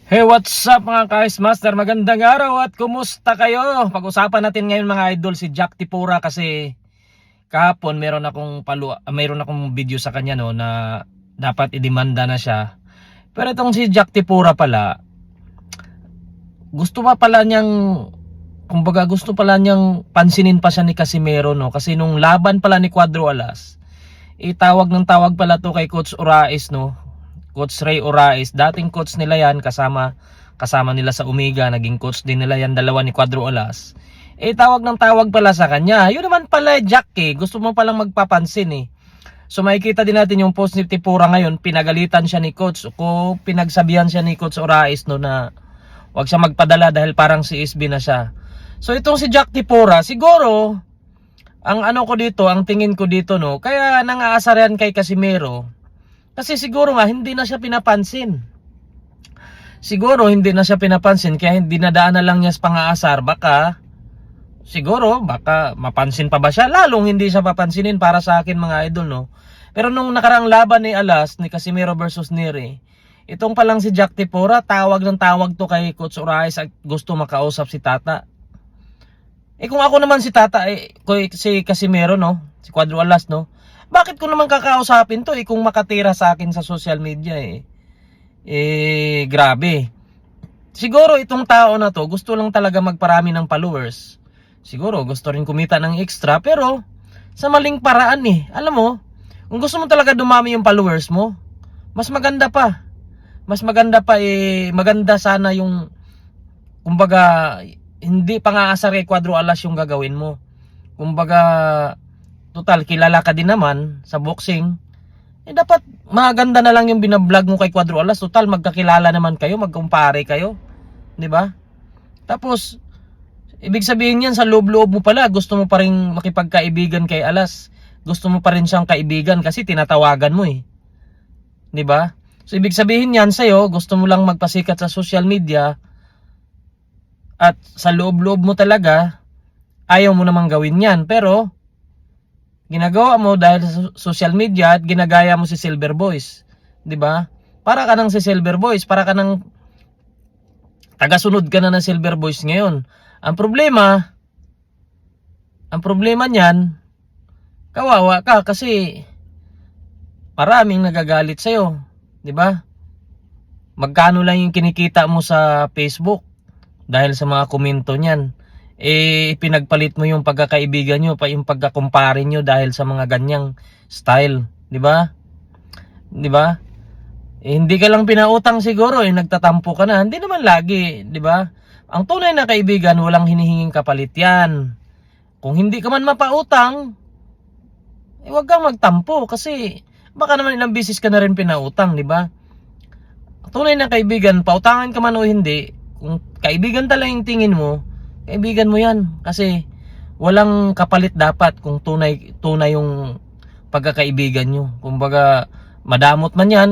Hey, what's up mga ka-Ice Master? Magandang araw at kumusta kayo? Pag-usapan natin ngayon mga idol si Jack Tipura kasi kahapon mayroon akong video sa kanya no na dapat idemanda na siya. Pero itong si Jack Tipura pala gusto pala niyang pansinin pa siya ni Casimero no kasi nung laban pala ni Cuadro Alas, tawag pala to kay Coach Urais no. Coach Ray Urais, dating coach nila yan, kasama nila sa Omega, naging coach din nila yan, dalawa ni Cuadro Alas. Tawag pala sa kanya. Yun naman pala Jack gusto mo palang magpapansin So makikita din natin yung post ni Tipura ngayon, pinagalitan siya ni coach, o pinagsabihan siya ni Coach Urais no na wag siya magpadala dahil parang si SB na siya. So itong si Jack Tipura, siguro, ang tingin ko dito no, kaya nangaasar yan kay Casimero, kasi siguro nga hindi na siya pinapansin. Kaya hindi nadaan na lang niya sa pang-aasar. Baka mapansin pa ba siya? Lalong hindi siya papansinin para sa akin mga idol no. Pero nung nakarang laban ni Alas, ni Casimero versus Neri, itong palang si Jack Tipura, tawag to kay Coach Urais at gusto makausap si Tata. Kung ako naman si Tata, si Casimero no, si Cuadro Alas no, bakit ko naman kakausapin to kung makatira sa akin sa social media grabe. Siguro itong tao na to gusto lang talaga magparami ng followers. Siguro gusto rin kumita ng extra pero sa maling paraan Alam mo, kung gusto mo talaga dumami yung followers mo, mas maganda pa. Maganda sana yung kumbaga hindi pang-aasar kay Cuadro Alas yung gagawin mo. Kumbaga total, kilala ka din naman sa boxing. Dapat maganda na lang yung binablog mo kay Cuadro Alas. Total, magkakilala naman kayo, magkumpare kayo. 'Di ba? Tapos, ibig sabihin niyan sa loob-loob mo pala, gusto mo pa rin makipagkaibigan kay Alas. Gusto mo pa rin siyang kaibigan kasi tinatawagan mo 'Di ba? So, ibig sabihin niyan sa'yo, gusto mo lang magpasikat sa social media at sa loob-loob mo talaga, ayaw mo namang gawin yan. Pero, ginagawa mo dahil sa social media at ginagaya mo si Silver Boys, 'di ba? Para ka nang si Silver Boys, para ka nang tagasunod ka na ng Silver Boys ngayon. Ang problema niyan, kawawa ka kasi maraming nagagalit sa iyo, 'di ba? Magkano lang yung kinikita mo sa Facebook dahil sa mga komento niyan? Pinagpalit mo yung pagkakaibigan nyo, yung pagkakumpare nyo dahil sa mga ganyang style, 'di ba? 'Di ba? Hindi ka lang pinautang siguro, nagtatampo ka na. Hindi naman lagi, 'di ba? Ang tunay na kaibigan, walang hinihinging kapalit 'yan. Kung hindi ka man mapautang, wag kang magtampo kasi baka naman ilang beses ka na rin pinautang, 'di ba? Ang tunay na kaibigan, pautangan ka man o hindi, kung kaibigan talaga yung tingin mo, kaibigan mo yan kasi walang kapalit dapat kung tunay yung pagkakaibigan nyo. Kumbaga madamot man yan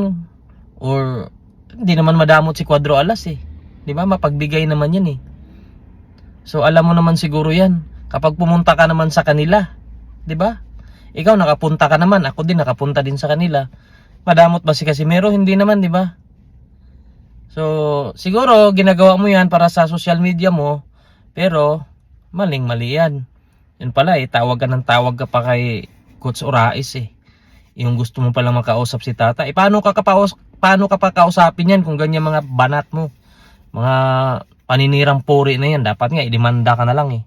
or hindi naman madamot si Cuadro Alas 'di ba? Mapagbigay naman yan So alam mo naman siguro yan kapag pumunta ka naman sa kanila, 'di ba? Ikaw nakapunta ka naman, ako din nakapunta din sa kanila. Madamot ba si Casimero? Hindi naman, 'di ba? So siguro ginagawa mo yan para sa social media mo, pero maling-mali yan. Yun pala tawag ka pa kay Coach Urais Yung gusto mo pala makausap si Tata. Paano ka pa kausapin yan kung ganyan mga banat mo? Mga paninirang puri na yan. Dapat nga idemanda ka na lang